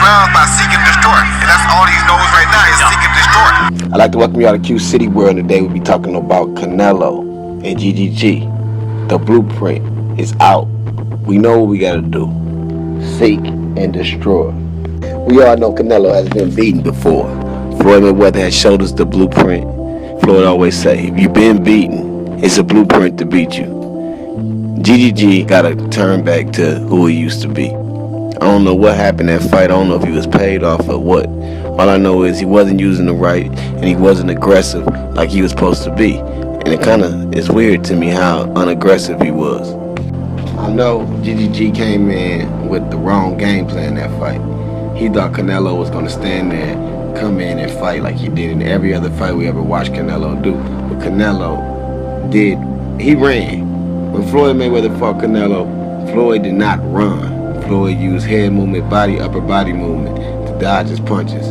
rounds by seek and destroy. And that's all he knows right now is seek and destroy. I'd like to welcome you all to Q City World. Today we'll be talking about Canelo and GGG. The blueprint is out. We know what we gotta do. Seek and destroy. We all know Canelo has been beaten before. Floyd Mayweather has showed us the blueprint. Floyd always say, if you've been beaten, it's a blueprint to beat you. GGG gotta turn back to who he used to be. I don't know what happened in that fight. I don't know if he was paid off or what. All I know is he wasn't using the right and he wasn't aggressive like he was supposed to be. And it kind of is weird to me how unaggressive he was. I know GGG came in with the wrong game plan in that fight. He thought Canelo was going to stand there, come in and fight like he did in every other fight we ever watched Canelo do. But Canelo he ran. When Floyd Mayweather fought Canelo, Floyd did not run. Floyd used head movement, upper body movement to dodge his punches.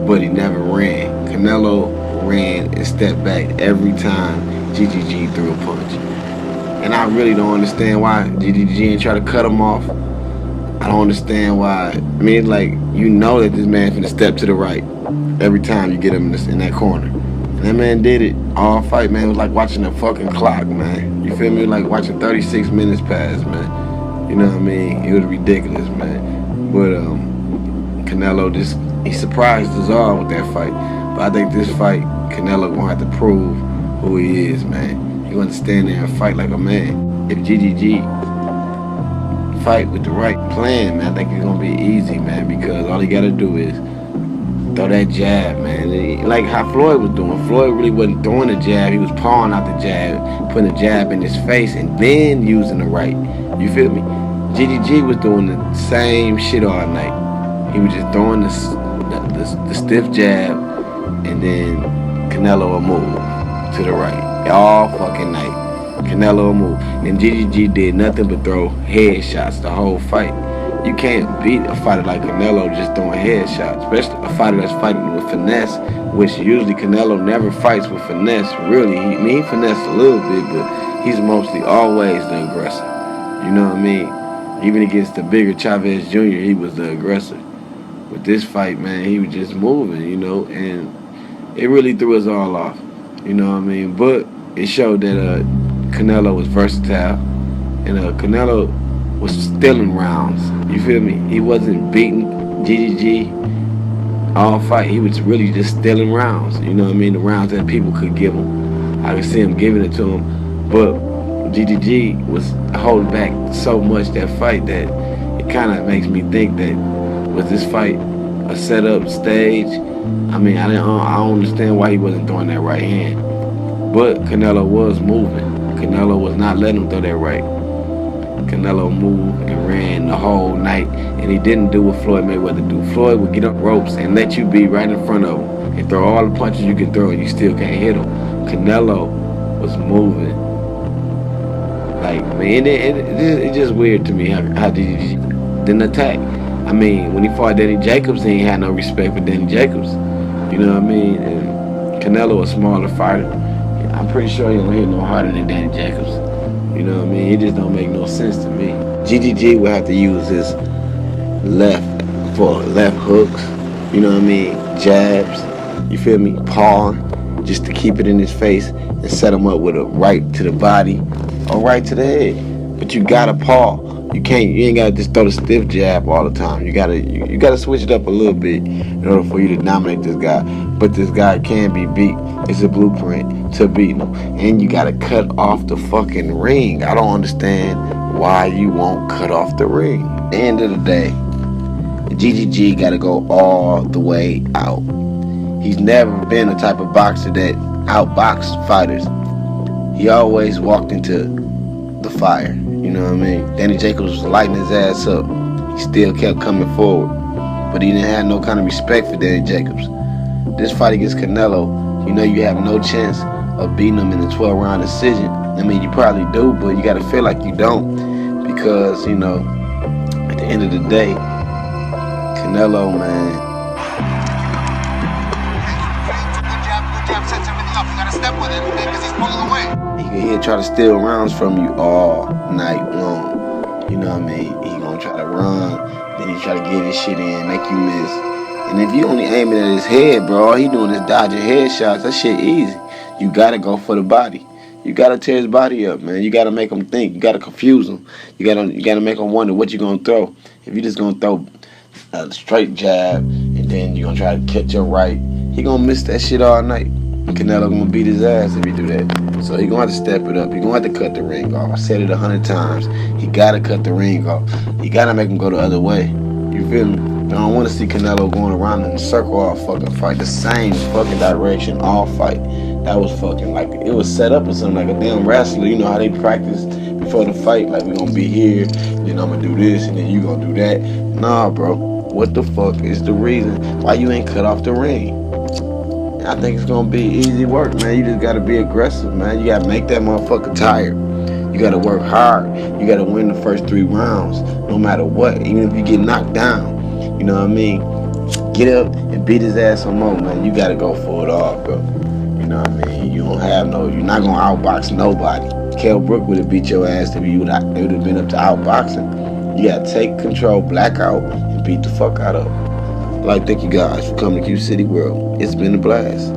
But he never ran. Canelo ran and stepped back every time GGG threw a punch. And I really don't understand why GGG ain't try to cut him off. I don't understand why. I mean, it's like, you know that this man finna step to the right every time you get him in that corner. And that man did it all fight, man. It was like watching a fucking clock, man. You feel me? Like watching 36 minutes pass, man. You know what I mean? It was ridiculous, man. But Canelo he surprised us all with that fight. But I think this fight, Canelo gonna have to prove who he is, man. He gonna stand there and fight like a man. If GGG fight with the right plan, man, I think it's gonna be easy, man, because all he gotta do is throw that jab, man. Like how Floyd was doing. Floyd really wasn't throwing the jab, he was pawing out the jab, putting the jab in his face and then using the right. You feel me? GGG was doing the same shit all night. He was just throwing the stiff jab and then Canelo will move to the right all fucking night. Canelo move. And GGG did nothing but throw headshots the whole fight. You can't beat a fighter like Canelo just throwing headshots, especially a fighter that's fighting with finesse, which usually Canelo never fights with finesse, really. He finessed a little bit, but he's mostly always the aggressor. You know what I mean? Even against the bigger Chavez Jr., he was the aggressor. With this fight, man, he was just moving, you know, and it really threw us all off. You know what I mean? But it showed that Canelo was versatile, and Canelo was stealing rounds. You feel me? He wasn't beating GGG all fight. He was really just stealing rounds. You know what I mean? The rounds that people could give him. I could see him giving it to him, but GGG was holding back so much that fight that it kind of makes me think that was this fight a setup stage? I mean, I don't understand why he wasn't throwing that right hand, but Canelo was moving. Canelo was not letting him throw that right. Canelo moved and ran the whole night, and he didn't do what Floyd Mayweather do. Floyd would get up ropes and let you be right in front of him and throw all the punches you can throw and you still can't hit him. Canelo was moving. Like, man, it's just weird to me how GGG didn't attack. I mean, when he fought Danny Jacobs, he ain't had no respect for Danny Jacobs. You know what I mean? And Canelo a smaller fighter. I'm pretty sure he don't hit no harder than Danny Jacobs. You know what I mean? It just don't make no sense to me. GGG will have to use his left for left hooks. You know what I mean? Jabs. You feel me? Pawing, just to keep it in his face and set him up with a right to the body or right to the head. But you gotta paw. You ain't gotta just throw the stiff jab all the time. You gotta switch it up a little bit in order for you to dominate this guy. But this guy can be beat. It's a blueprint to beat him. And you gotta cut off the fucking ring. I don't understand why you won't cut off the ring. At the end of the day, GGG gotta go all the way out. He's never been the type of boxer that outboxed fighters. He always walked into the fire. You know what I mean? Danny Jacobs was lighting his ass up. He still kept coming forward. But he didn't have no kind of respect for Danny Jacobs. This fight against Canelo, you know you have no chance of beating him in the 12-round decision. I mean, you probably do, but you got to feel like you don't. Because, you know, at the end of the day, Canelo, man. Good jab sets everything up. You got to step with it because he's pulling away. He'll try to steal rounds from you all night long. You know what I mean? He gonna gonna try to run, then he try to get his shit in, make you miss. And if you only aiming at his head, bro, all he doing is dodging headshots. That shit easy. You gotta go for the body. You gotta tear his body up, man. You gotta make him think. You gotta confuse him. You gotta make him wonder what you gonna throw. If you just gonna throw a straight jab and then you gonna try to catch your right, he gonna miss that shit all night. Canelo gonna beat his ass if he do that. So he gonna have to step it up. He gonna have to cut the ring off. I said it 100 times. He gotta cut the ring off. He gotta make him go the other way. You feel me? I don't want to see Canelo going around in a circle all fucking fight. The same fucking direction all fight. That was fucking like, it was set up or something, like a damn wrestler. You know how they practice before the fight? Like, we gonna be here, then I'm gonna do this, and then you gonna do that. Nah, bro. What the fuck is the reason why you ain't cut off the ring? I think it's gonna be easy work, man. You just gotta be aggressive, man. You gotta make that motherfucker tired. You gotta work hard. You gotta win the first 3 rounds, no matter what. Even if you get knocked down, you know what I mean? Get up and beat his ass some more, man. You gotta go for it all, bro. You know what I mean? You're not gonna outbox nobody. Kell Brook would have beat your ass if it would have been up to outboxing. You gotta take control, black out, and beat the fuck out of him. I'd like to thank you guys for coming to Q City World. It's been a blast.